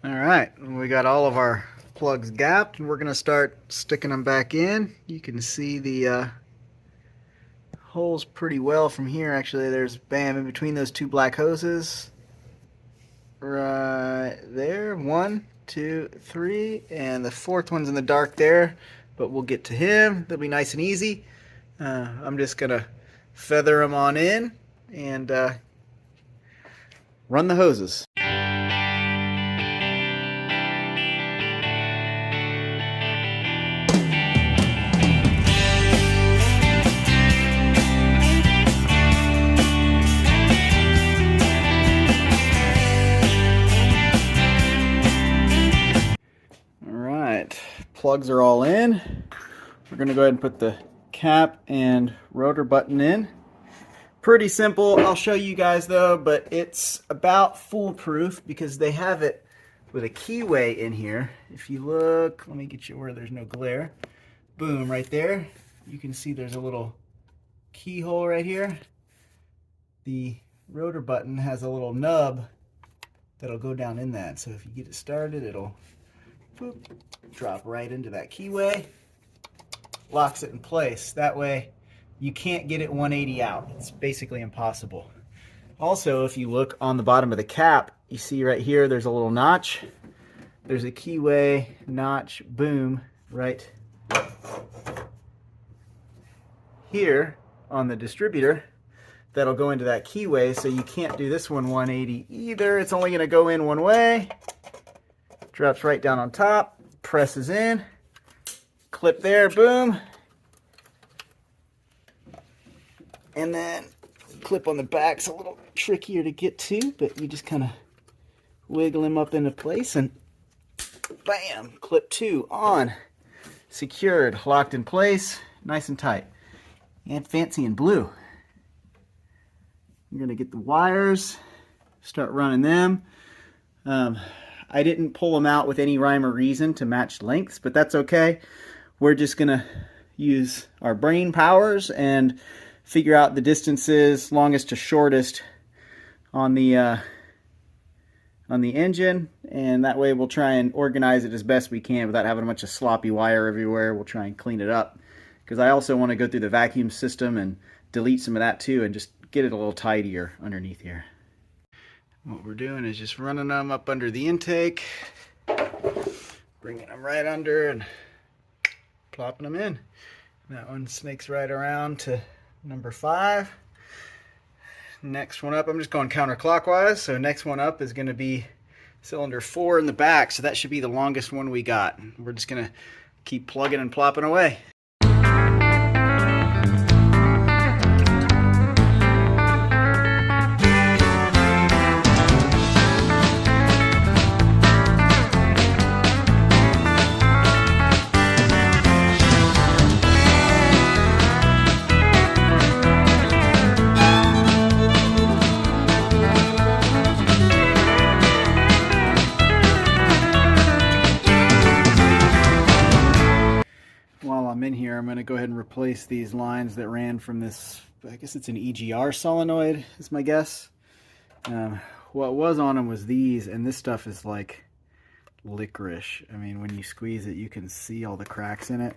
All right, we got all of our plugs gapped and we're gonna start sticking them back in. You can see the holes pretty well from here. Actually, there's bam in between those two black hoses. Right there, 1, 2, 3, and the fourth one's in the dark there, but we'll get to him. They'll be nice and easy. I'm just gonna feather them on in and run the hoses. Plugs are all in. We're going to go ahead and put the cap and rotor button in. Pretty simple. I'll show you guys though, but it's about foolproof because they have it with a keyway in here. If you look, let me get you where there's no glare. Boom, right there. You can see there's a little keyhole right here. The rotor button has a little nub that'll go down in that. So if you get it started, it'll boop, drop right into that keyway, locks it in place. That way you can't get it 180 out. It's basically impossible. Also, if you look on the bottom of the cap, you see right here there's a little notch. There's a keyway notch, boom, right here on the distributor that'll go into that keyway, so you can't do this one 180 either. It's only going to go in one way. Drops right down on top, presses in, clip there, boom. And then clip on the back's a little trickier to get to, but you just kind of wiggle him up into place and bam, clip 2 on, secured, locked in place, nice and tight, and fancy and blue. I'm gonna get the wires, start running them. I didn't pull them out with any rhyme or reason to match lengths, but that's okay. We're just gonna use our brain powers and figure out the distances, longest to shortest on the engine, and that way we'll try and organize it as best we can without having a bunch of sloppy wire everywhere. We'll try and clean it up, because I also want to go through the vacuum system and delete some of that too and just get it a little tidier underneath here. What we're doing is just running them up under the intake, bringing them right under and plopping them in. That one snakes right around to number 5. Next one up, I'm just going counterclockwise, so next one up is going to be cylinder 4 in the back, so that should be the longest one we got. We're just going to keep plugging and plopping away. I'm in here, I'm going to go ahead and replace these lines that ran from this, I guess it's an EGR solenoid is my guess. What was on them was these, and this stuff is like licorice. I mean, when you squeeze it, you can see all the cracks in it.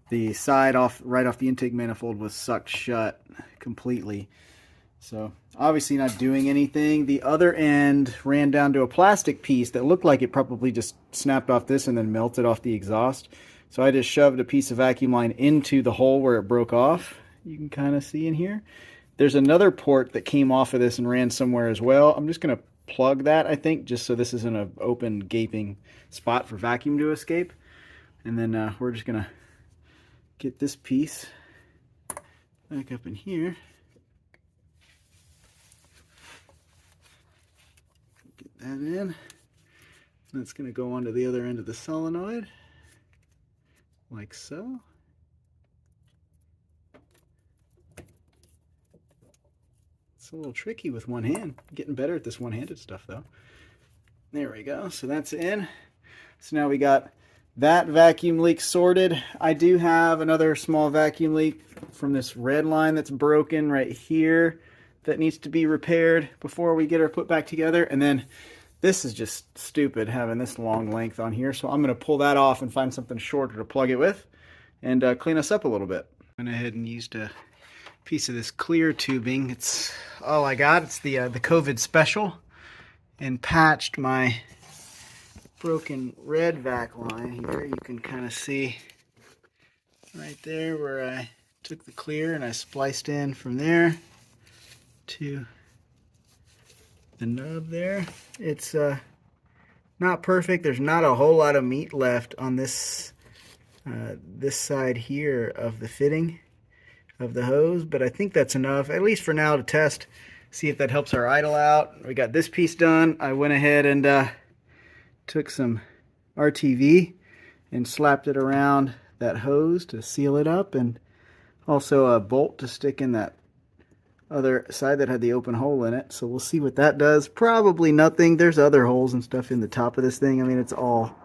The side right off the intake manifold was sucked shut completely. So obviously not doing anything. The other end ran down to a plastic piece that looked like it probably just snapped off this and then melted off the exhaust. So I just shoved a piece of vacuum line into the hole where it broke off. You can kind of see in here. There's another port that came off of this and ran somewhere as well. I'm just going to plug that, I think, just so this isn't an open, gaping spot for vacuum to escape. And then we're just going to get this piece back up in here. Get that in. That's going to go onto the other end of the solenoid. Like so. It's a little tricky with one hand. Getting better at this one-handed stuff though. There we go. So that's in. So now we got that vacuum leak sorted. I do have another small vacuum leak from this red line that's broken right here that needs to be repaired before we get her put back together. And then This is just stupid having this long length on here, so I'm going to pull that off and find something shorter to plug it with and clean us up a little bit. I went ahead and used a piece of this clear tubing. It's all I got. It's the COVID special, and patched my broken red vac line here. You can kind of see right there where I took the clear and I spliced in from there to the nub there. It's not perfect. There's not a whole lot of meat left on this this side here of the fitting of the hose, but I think that's enough, at least for now, to test, see if that helps our idle out. We got this piece done. I went ahead and took some RTV and slapped it around that hose to seal it up, and also a bolt to stick in that other side that had the open hole in it. So we'll see what that does. Probably nothing. There's other holes and stuff in the top of this thing. I mean, it's all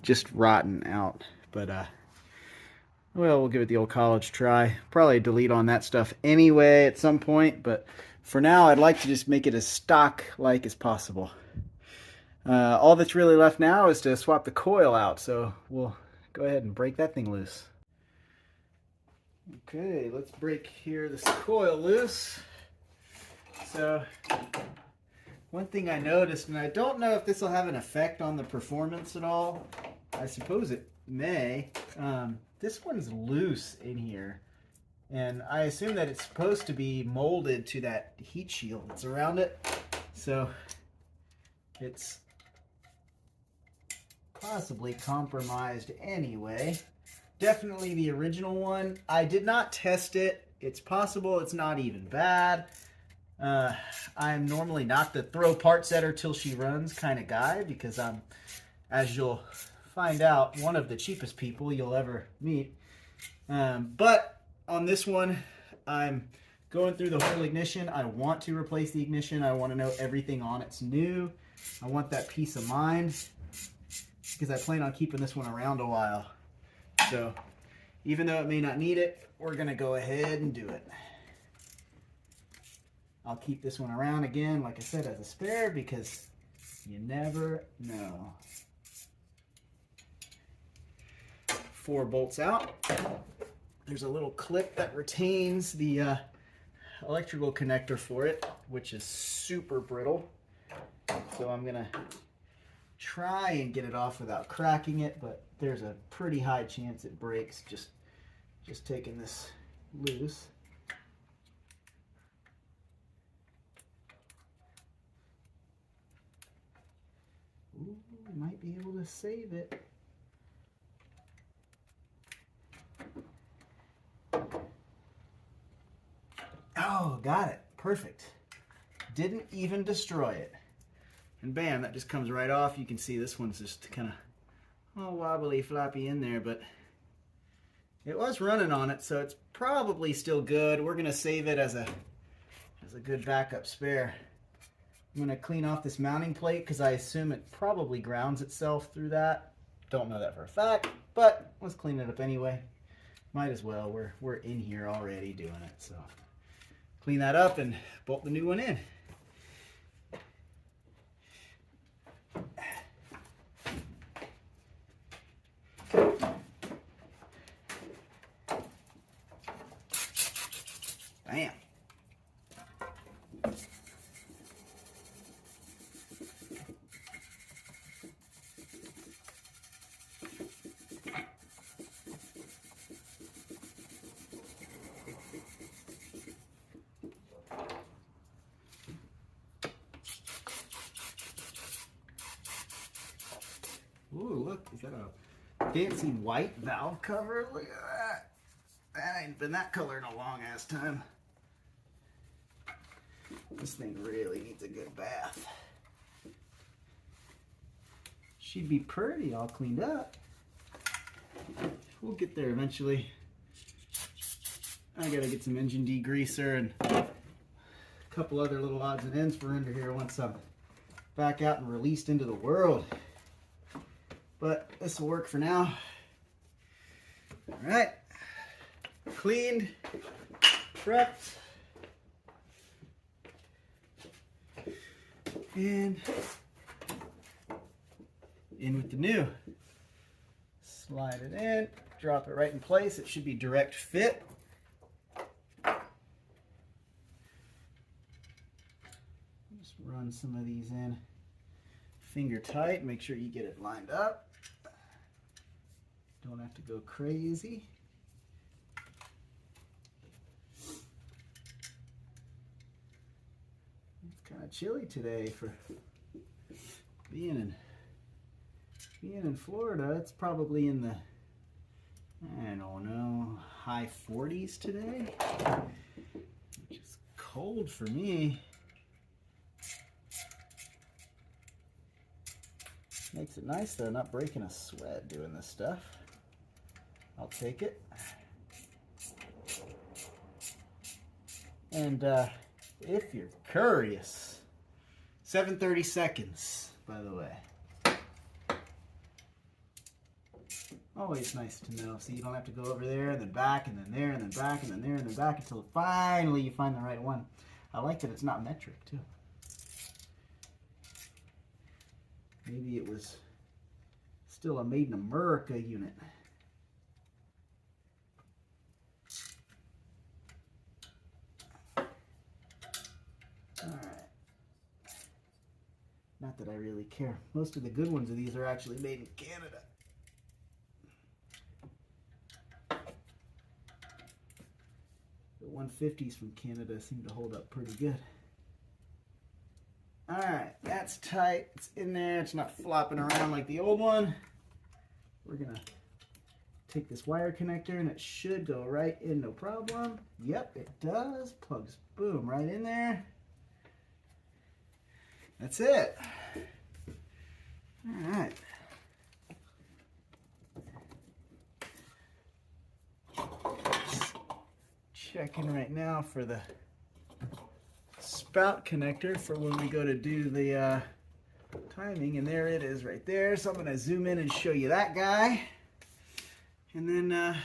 just rotten out, but well, we'll give it the old college try. Probably delete on that stuff anyway at some point, but for now I'd like to just make it as stock-like as possible. All that's really left now is to swap the coil out, so we'll go ahead and break that thing loose. Okay, let's break this coil loose. So, one thing I noticed, and I don't know if this will have an effect on the performance at all. I suppose it may. This one's loose in here, and I assume that it's supposed to be molded to that heat shield that's around it. So, it's possibly compromised anyway. Definitely the original one. I did not test it. It's possible it's not even bad. I'm normally not the throw parts at her till she runs kind of guy, because I'm, as you'll find out, one of the cheapest people you'll ever meet. But on this one, I'm going through the whole ignition. I want to replace the ignition. I want to know everything on it's new. I want that peace of mind, because I plan on keeping this one around a while. So even though it may not need it, we're going to go ahead and do it. I'll keep this one around again, like I said, as a spare, because you never know. 4 bolts out. There's a little clip that retains the electrical connector for it, which is super brittle. So I'm going to try and get it off without cracking it, but there's a pretty high chance it breaks just taking this loose. Ooh, might be able to save it. Oh, got it. Perfect. Didn't even destroy it. And bam, that just comes right off. You can see this one's just kind of all wobbly, floppy in there, but it was running on it, so it's probably still good. We're going to save it as a good backup spare. I'm going to clean off this mounting plate, because I assume it probably grounds itself through that. Don't know that for a fact, but let's clean it up anyway. Might as well. We're in here already doing it, so clean that up and bolt the new one in. Bam. Ooh, look, is that a fancy white valve cover? Look at that. That ain't been that color in a long ass time. This thing really needs a good bath. She'd be pretty all cleaned up. We'll get there eventually. I gotta get some engine degreaser and a couple other little odds and ends for under here once I'm back out and released into the world. But this will work for now. All right, cleaned, prepped, and in with the new. Slide it in, drop it right in place. It should be direct fit. Just run some of these in finger tight. Make sure you get it lined up. Don't have to go crazy. It's kind of chilly today for being in Florida. It's probably in the, I don't know, high 40s today, which is cold for me. Makes it nice though, not breaking a sweat doing this stuff. I'll take it. And if you're curious, 7:30 seconds, by the way. Always nice to know, so you don't have to go over there and then back and then there and then back and then there and then back until finally you find the right one. I like that it's not metric too. Maybe it was still a made in America unit. Alright. Not that I really care. Most of the good ones of these are actually made in Canada. The 150s from Canada seem to hold up pretty good. Alright, that's tight. It's in there. It's not flopping around like the old one. We're going to take this wire connector and it should go right in, no problem. Yep, it does. Plugs, boom, right in there. That's it. Alright. Checking right now for the spout connector for when we go to do the timing, and there it is right there. So I'm going to zoom in and show you that guy, and then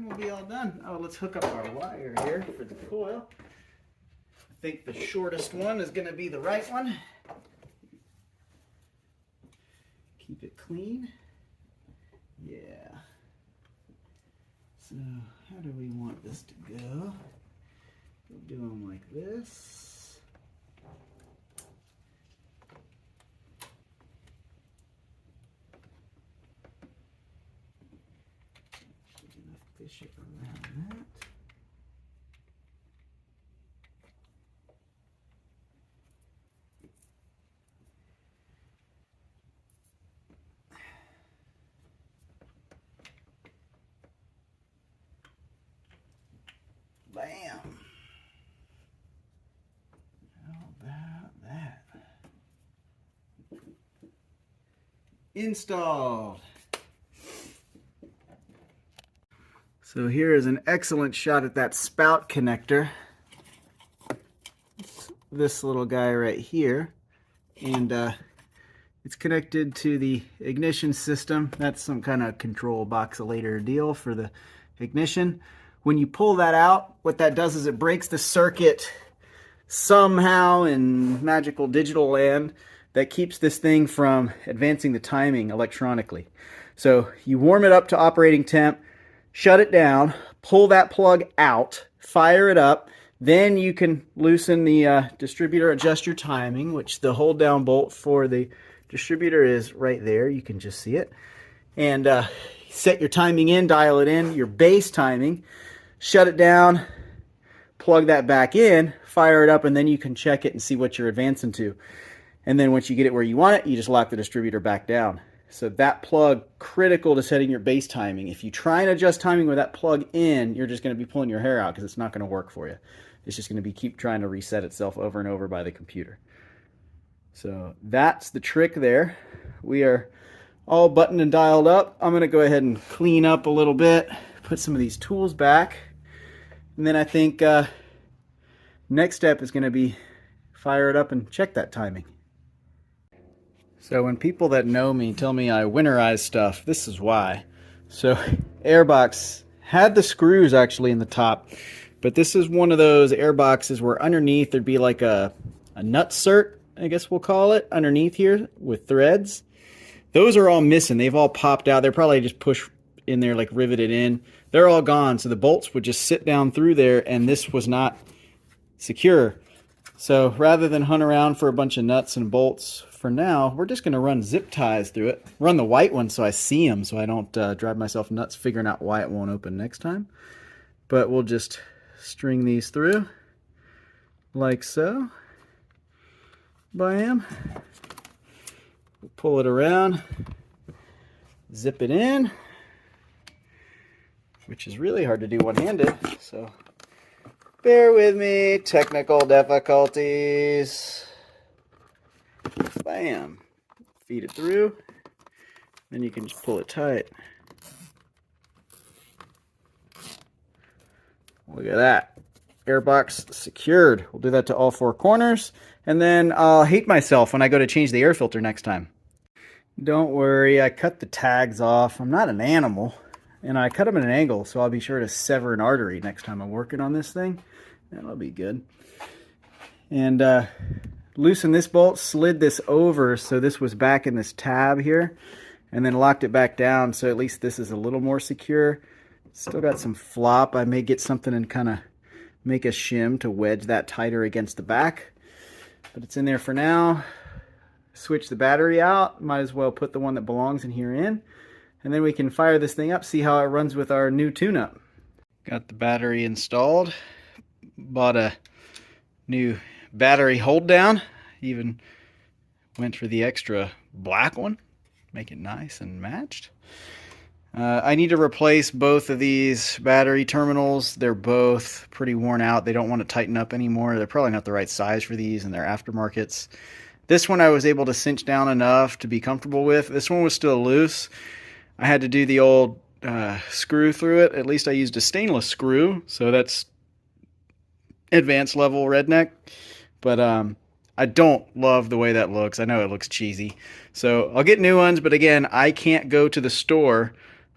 we'll be all done. Oh, let's hook up our wire here for the coil. I think the shortest one is going to be the right one. Keep it clean. Yeah. So how do we want this to go? We'll do them like this. Should enough bishop around that. Bam! How about that? Installed. So here is an excellent shot at that spout connector. This little guy right here. And it's connected to the ignition system. That's some kind of control boxylator deal for the ignition. When you pull that out, what that does is it breaks the circuit somehow in magical digital land that keeps this thing from advancing the timing electronically. So you warm it up to operating temp, shut it down, pull that plug out, fire it up, then you can loosen the distributor, adjust your timing, which the hold down bolt for the distributor is right there. You can just see it. And set your timing in, dial it in, your base timing. Shut it down, plug that back in, fire it up, and then you can check it and see what you're advancing to. And then once you get it where you want it, you just lock the distributor back down. So that plug, critical to setting your base timing. If you try and adjust timing with that plug in, you're just going to be pulling your hair out because it's not going to work for you. It's just going to be keep trying to reset itself over and over by the computer. So that's the trick there. We are all buttoned and dialed up. I'm going to go ahead and clean up a little bit, put some of these tools back. And then I think next step is going to be fire it up and check that timing. So when people that know me tell me I winterize stuff, this is why. So airbox had the screws actually in the top, but this is one of those airboxes where underneath there'd be like a nut cert, I guess we'll call it, underneath here with threads those are all missing. They've all popped out. They're probably just pushed in there, like riveted in. They're all gone. So the bolts would just sit down through there, and this was not secure. So rather than hunt around for a bunch of nuts and bolts for now, we're just going to run zip ties through it. Run the white one so I see them, so I don't drive myself nuts figuring out why it won't open next time. But we'll just string these through like so. Bam. We'll pull it around, zip it in, which is really hard to do one-handed, so bear with me, technical difficulties. Bam. Feed it through, then you can just pull it tight. Look at that. Airbox secured. We'll do that to all four corners, and then I'll hate myself when I go to change the air filter next time. Don't worry, I cut the tags off. I'm not an animal, and I cut them at an angle, so I'll be sure to sever an artery next time I'm working on this thing. That'll be good. And loosen this bolt, slid this over so this was back in this tab here, and then locked it back down so at least this is a little more secure. Still got some flop. I may get something and kind of make a shim to wedge that tighter against the back, but it's in there for now. Switch the battery out. Might as well put the one that belongs in here in, and then we can fire this thing up, see how it runs with our new tune-up. Got the battery installed. Bought a new battery hold down. Even went for the extra black one, make it nice and matched. I need to replace both of these battery terminals. They're both pretty worn out. They don't want to tighten up anymore. They're probably not the right size for these, and they're aftermarkets. This one I was able to cinch down enough to be comfortable with. This one was still loose. I had to do the old screw through it. At least I used a stainless screw, so that's advanced level redneck. But I don't love the way that looks. I know it looks cheesy. So I'll get new ones, but again, I can't go to the store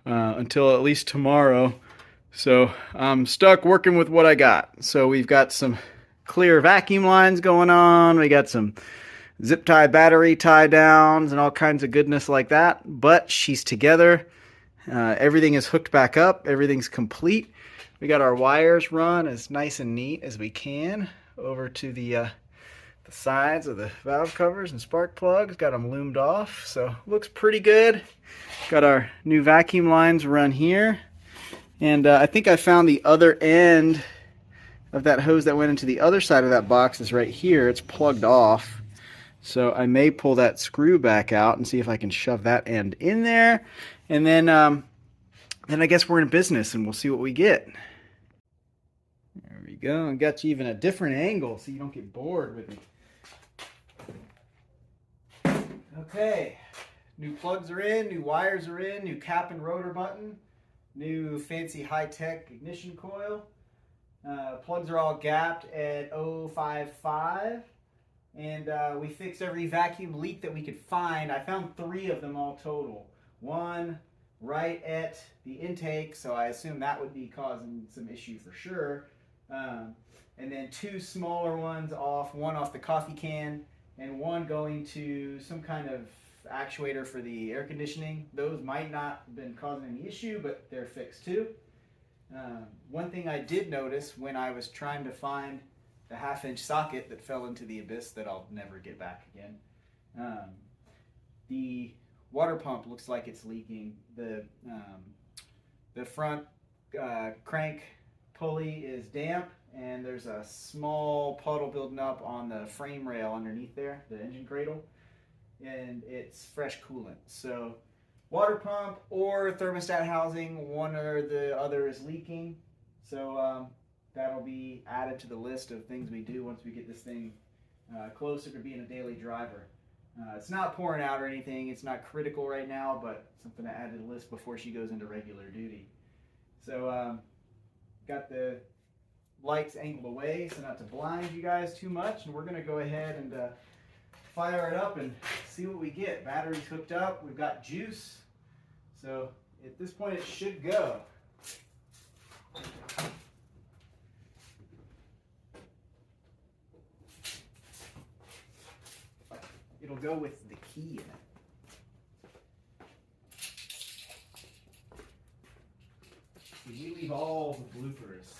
until at least tomorrow. So I'm stuck working with what I got. So we've got some clear vacuum lines going on. We got some zip tie battery tie downs and all kinds of goodness like that. But she's together. Everything is hooked back up. Everything's complete. We got our wires run as nice and neat as we can over to the sides of the valve covers and spark plugs. Got them loomed off, so looks pretty good. Got our new vacuum lines run here, and I think I found the other end of that hose that went into the other side of that box is right here. It's plugged off, so I may pull that screw back out and see if I can shove that end in there, and then I guess we're in business and we'll see what we get. There we go. I got you even a different angle so you don't get bored with me. Okay, new plugs are in, new wires are in, new cap and rotor button, new fancy high-tech ignition coil. Plugs are all gapped at 0.55, and we fixed every vacuum leak that we could find. I found 3 of them all total. One right at the intake, so I assume that would be causing some issue for sure. And then 2 smaller ones off, one off the coffee can, and one going to some kind of actuator for the air conditioning. Those might not have been causing any issue, but they're fixed too. One thing I did notice when I was trying to find the 1/2-inch socket that fell into the abyss that I'll never get back again, the water pump looks like it's leaking. The front crank pulley is damp, and there's a small puddle building up on the frame rail underneath there, the engine cradle, and it's fresh coolant. So water pump or thermostat housing, one or the other is leaking. So that'll be added to the list of things we do once we get this thing closer to being a daily driver. It's not pouring out or anything. It's not critical right now, but something to add to the list before she goes into regular duty. So got the lights angled away so not to blind you guys too much, and we're going to go ahead and fire it up and see what we get. Battery's hooked up. We've got juice. So at this point it should go. It'll go with the key in it. we leave all the bloopers.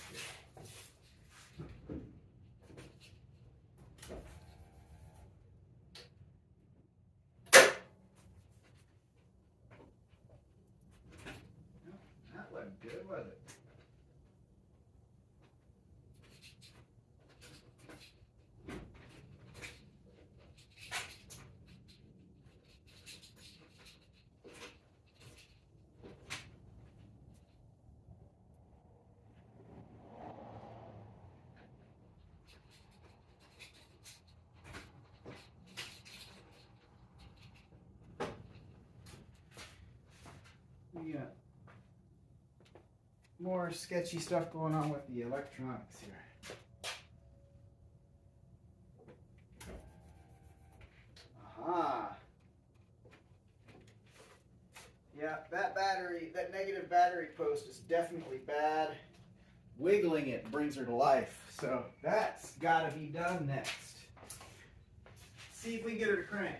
That wasn't good, was it? We got more sketchy stuff going on with the electronics here. Aha. Yeah, that battery, that negative battery post is definitely bad. Wiggling it brings her to life. So that's got to be done next. See if we can get her to crank.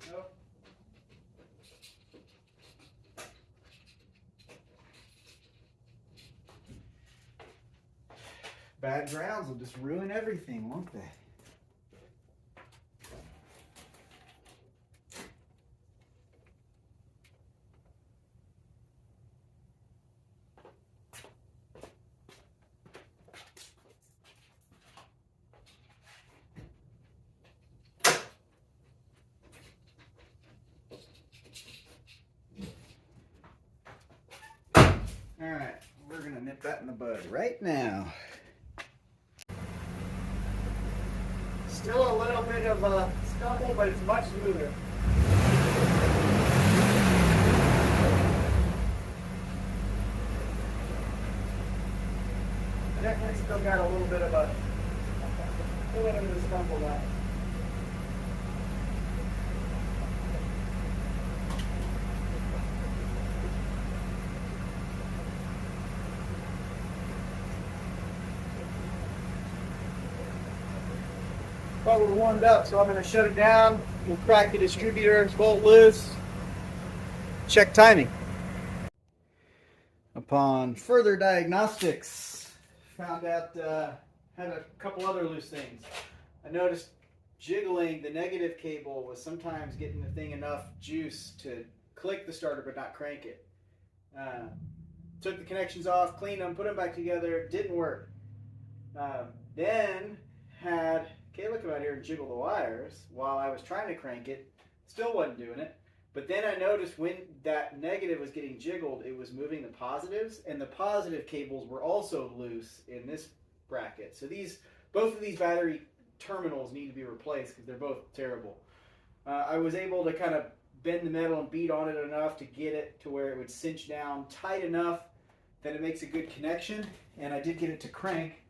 Nope. Bad grounds will just ruin everything, won't they? All right, we're gonna nip that in the bud right now. Still a little bit of a stumble, but it's much smoother. Definitely still got a little bit of a stumble now. But we're warmed up, so I'm going to shut it down. We'll crack the distributor, bolt loose, check timing. Upon further diagnostics, found out had a couple other loose things. I noticed jiggling the negative cable was sometimes getting the thing enough juice to click the starter but not crank it. Took the connections off, cleaned them, put them back together, didn't work. Then had Kayla come out here and jiggle the wires while I was trying to crank it. Still wasn't doing it. But then I noticed when that negative was getting jiggled, it was moving the positives, and the positive cables were also loose in this bracket. So both of these battery terminals need to be replaced because they're both terrible. I was able to kind of bend the metal and beat on it enough to get it to where it would cinch down tight enough that it makes a good connection, and I did get it to crank.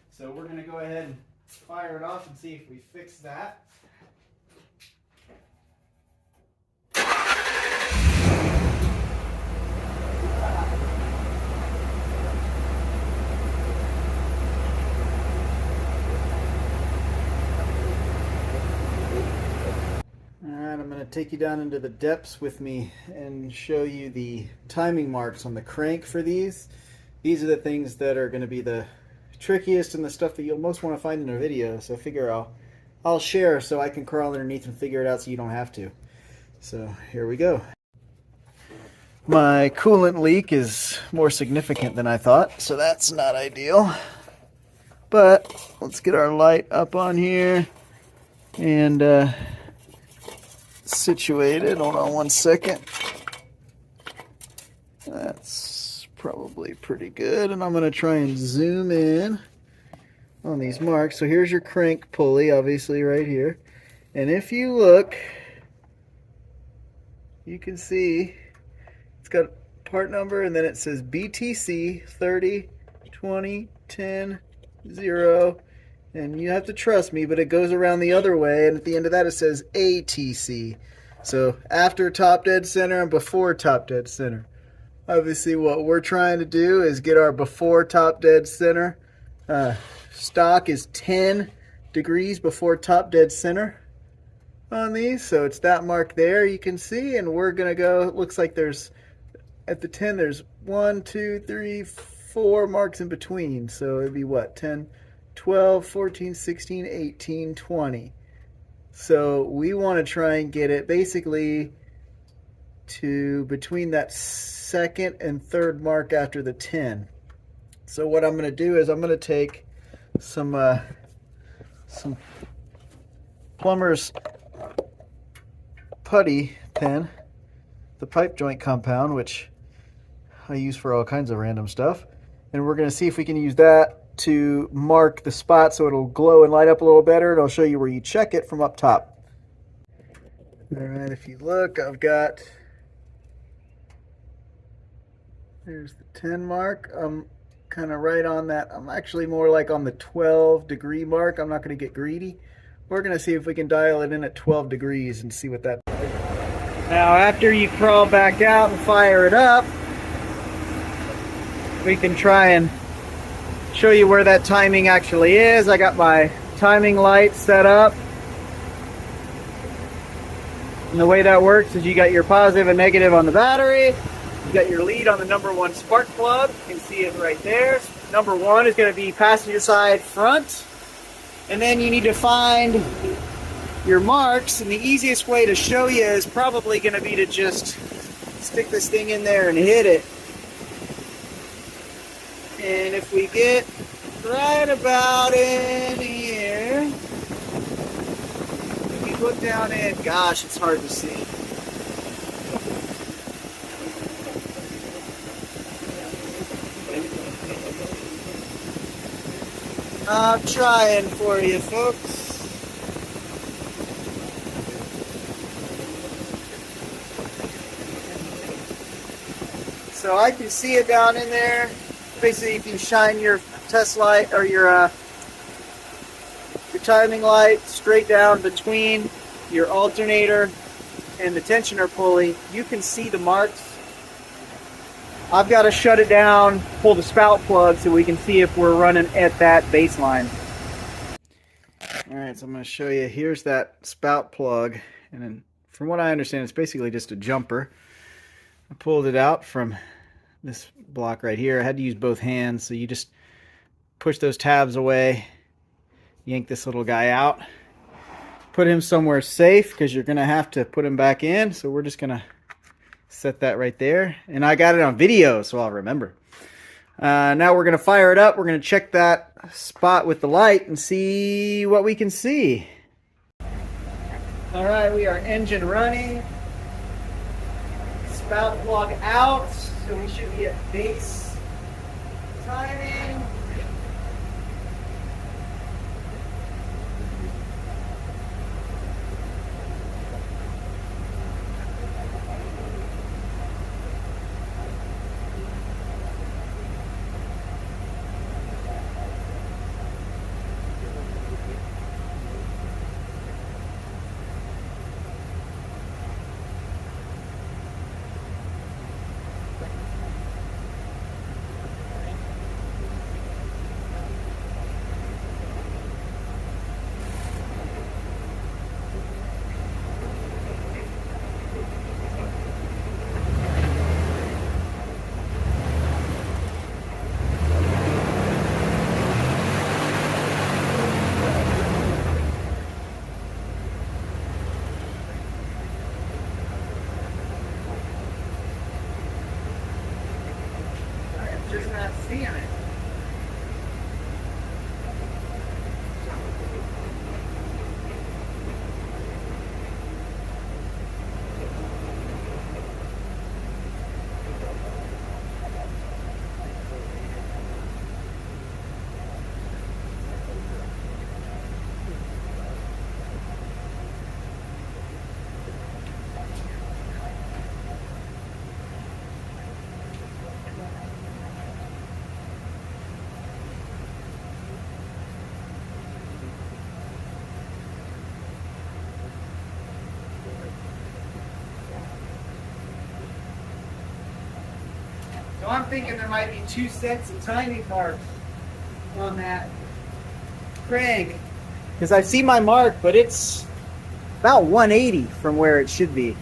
So we're going to go ahead and fire it off and see if we fix that. Alright, I'm going to take you down into the depths with me and show you the timing marks on the crank for these. These are the things that are going to be the trickiest and the stuff that you'll most want to find in a video, so I figure I'll share so I can crawl underneath and figure it out so you don't have to. So here we go. My coolant leak is more significant than I thought, so that's not ideal. But let's get our light up on here and situated. Hold on one second. That's probably pretty good, and I'm going to try and zoom in on these marks. So here's your crank pulley, obviously right here, and if you look, you can see it's got part number, and then it says BTC 30 20 10 0, and you have to trust me, but it goes around the other way, and at the end of that it says ATC, so after top dead center and before top dead center. Obviously what we're trying to do is get our before top dead center. Stock is 10 degrees before top dead center on these, so it's that mark there you can see, and we're gonna go, it looks like there's at the 10, there's 1, 2, 3, 4 marks in between. So it'd be what? 10, 12, 14, 16, 18, 20. So we want to try and get it basically to between that second and third mark after the 10. So what I'm going to do is I'm going to take some plumber's putty pen, the pipe joint compound, which I use for all kinds of random stuff, and we're going to see if we can use that to mark the spot so it'll glow and light up a little better, and I'll show you where you check it from up top. Alright, if you look, I've got, there's the 10 mark. I'm kind of right on that. I'm actually more like on the 12 degree mark. I'm not going to get greedy. We're going to see if we can dial it in at 12 degrees and see what that does. Now after you crawl back out and fire it up, we can try and show you where that timing actually is. I got my timing light set up. And the way that works is you got your positive and negative on the battery. You got your lead on the number 1 spark plug. You can see it right there. Number 1 is going to be passenger side front. And then you need to find your marks. And the easiest way to show you is probably going to be to just stick this thing in there and hit it. And if we get right about in here, if you look down in, gosh, it's hard to see. I'm trying for you, folks. So I can see it down in there. Basically, if you shine your test light or your timing light straight down between your alternator and the tensioner pulley, you can see the marks. I've got to shut it down, pull the spout plug so we can see if we're running at that baseline. Alright, so I'm going to show you. Here's that spout plug, and then from what I understand, it's basically just a jumper. I pulled it out from this block right here. I had to use both hands, so you just push those tabs away, yank this little guy out, put him somewhere safe because you're going to have to put him back in. So we're just going to set that right there, and I got it on video, so I'll remember. Now we're going to fire it up. We're going to check that spot with the light and see what we can see. All right, we are engine running, spout plug out, so we should be at base timing. Just not seeing it. So I'm thinking there might be 2 sets of timing marks on that crank. Because I see my mark, but it's about 180 from where it should be.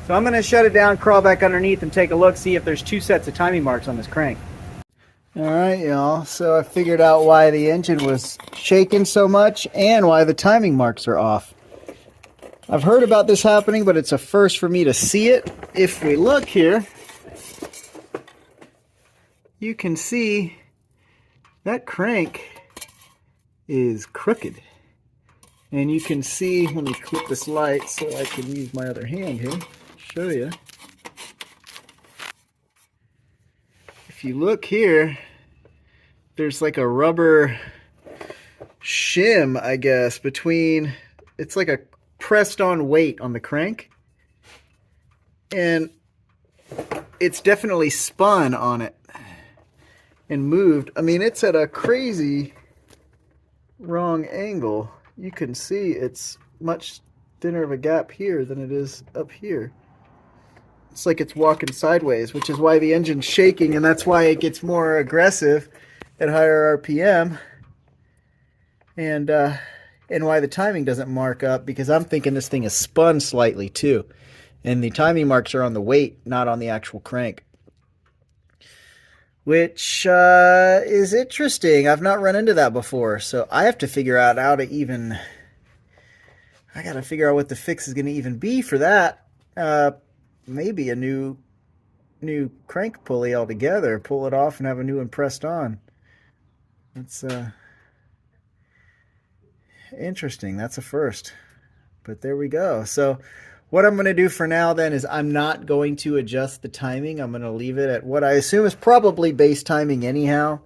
So I'm going to shut it down, crawl back underneath, and take a look, see if there's 2 sets of timing marks on this crank. Alright, y'all, so I figured out why the engine was shaking so much and why the timing marks are off. I've heard about this happening, but it's a first for me to see it. If we look here, you can see that crank is crooked. And you can see, let me clip this light so I can use my other hand here, show you. If you look here, there's like a rubber shim, I guess, between, it's like a pressed on weight on the crank. And it's definitely spun on it and moved. I mean, it's at a crazy wrong angle. You can see it's much thinner of a gap here than it is up here. It's like it's walking sideways, which is why the engine's shaking, and that's why it gets more aggressive at higher RPM, and why the timing doesn't mark up, because I'm thinking this thing is spun slightly too, and the timing marks are on the weight, not on the actual crank, which is interesting. I've not run into that before, so I have to figure out how to even, I gotta figure out what the fix is going to even be for that. Maybe a new crank pulley altogether, pull it off and have a new one pressed on. That's interesting. That's a first, but there we go. So what I'm going to do for now then is I'm not going to adjust the timing. I'm going to leave it at what I assume is probably base timing anyhow.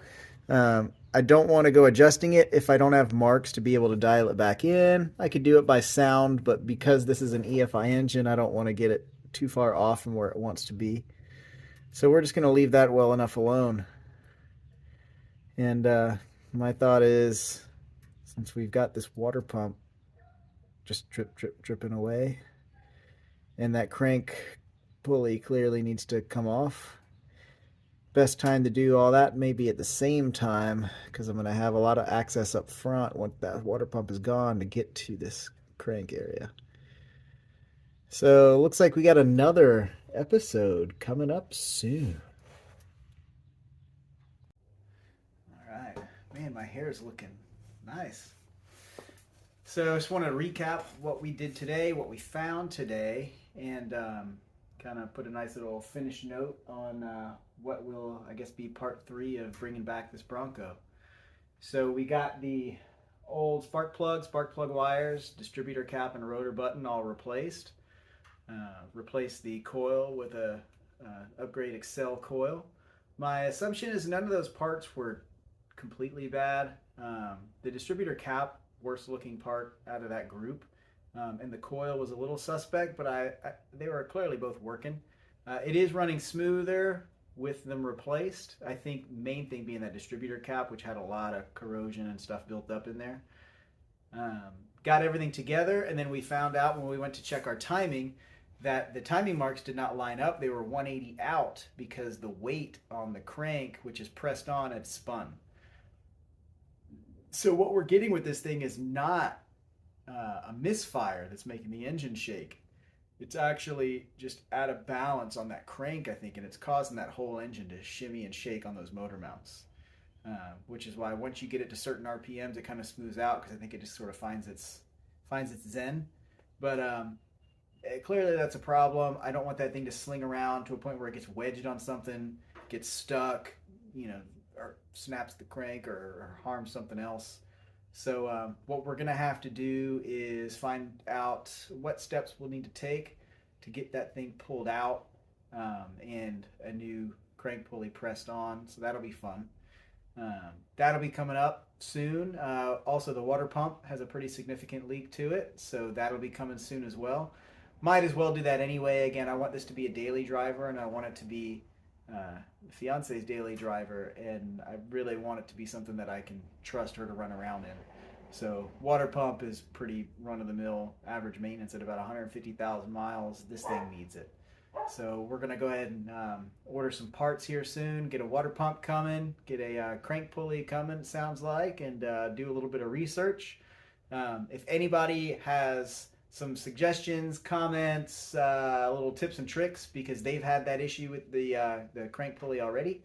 I don't want to go adjusting it if I don't have marks to be able to dial it back in. I could do it by sound, but because this is an EFI engine, I don't want to get it too far off from where it wants to be. So we're just going to leave that well enough alone. And my thought is, since we've got this water pump just dripping away, and that crank pulley clearly needs to come off, best time to do all that maybe at the same time, because I'm going to have a lot of access up front once that water pump is gone to get to this crank area. So looks like we got another episode coming up soon. All right, man, my hair is looking nice. So I just want to recap what we did today, what we found today, and kind of put a nice little finish note on what will, I guess, be part 3 of bringing back this Bronco. So we got the old spark plug wires, distributor cap and rotor button all replaced. Replaced the coil with a upgrade Excel coil. My assumption is none of those parts were completely bad. The distributor cap, worst looking part out of that group, and the coil was a little suspect, but they were clearly both working. It is running smoother with them replaced. I think main thing being that distributor cap, which had a lot of corrosion and stuff built up in there. Got everything together, and then we found out when we went to check our timing that the timing marks did not line up. They were 180 out because the weight on the crank, which is pressed on, had spun. So what we're getting with this thing is not a misfire that's making the engine shake. It's actually just out of balance on that crank, I think, and it's causing that whole engine to shimmy and shake on those motor mounts. Which is why once you get it to certain RPMs, it kind of smooths out, because I think it just sort of finds its zen. But clearly that's a problem. I don't want that thing to sling around to a point where it gets wedged on something, gets stuck, or snaps the crank or harms something else. So what we're going to have to do is find out what steps we'll need to take to get that thing pulled out, and a new crank pulley pressed on. So that'll be fun. That'll be coming up soon. Also, the water pump has a pretty significant leak to it, so that'll be coming soon as well. Might as well do that anyway. Again, I want this to be a daily driver, and I want it to be fiance's daily driver, and I really want it to be something that I can trust her to run around in. So water pump is pretty run-of-the-mill average maintenance at about 150,000 miles. This thing needs it. So we're going to go ahead and order some parts here soon, get a water pump coming, get a crank pulley coming, it sounds like, and do a little bit of research. If anybody has some suggestions, comments, little tips and tricks, because they've had that issue with the crank pulley already,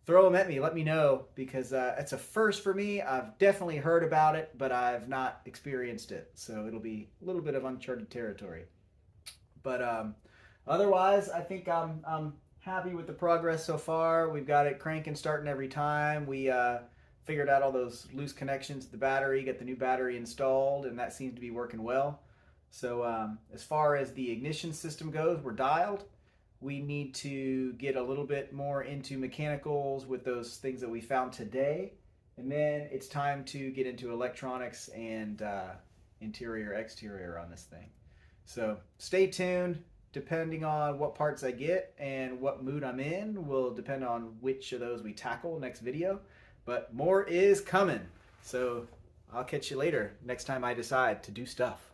throw them at me. Let me know, because it's a first for me. I've definitely heard about it, but I've not experienced it. So it'll be a little bit of uncharted territory. But otherwise, I think I'm happy with the progress so far. We've got it cranking, starting every time. We figured out all those loose connections to the battery, got the new battery installed, and that seems to be working well. So as far as the ignition system goes, we're dialed. We need to get a little bit more into mechanicals with those things that we found today. And then it's time to get into electronics and interior, exterior on this thing. So stay tuned. Depending on what parts I get and what mood I'm in will depend on which of those we tackle next video. But more is coming. So I'll catch you later next time I decide to do stuff.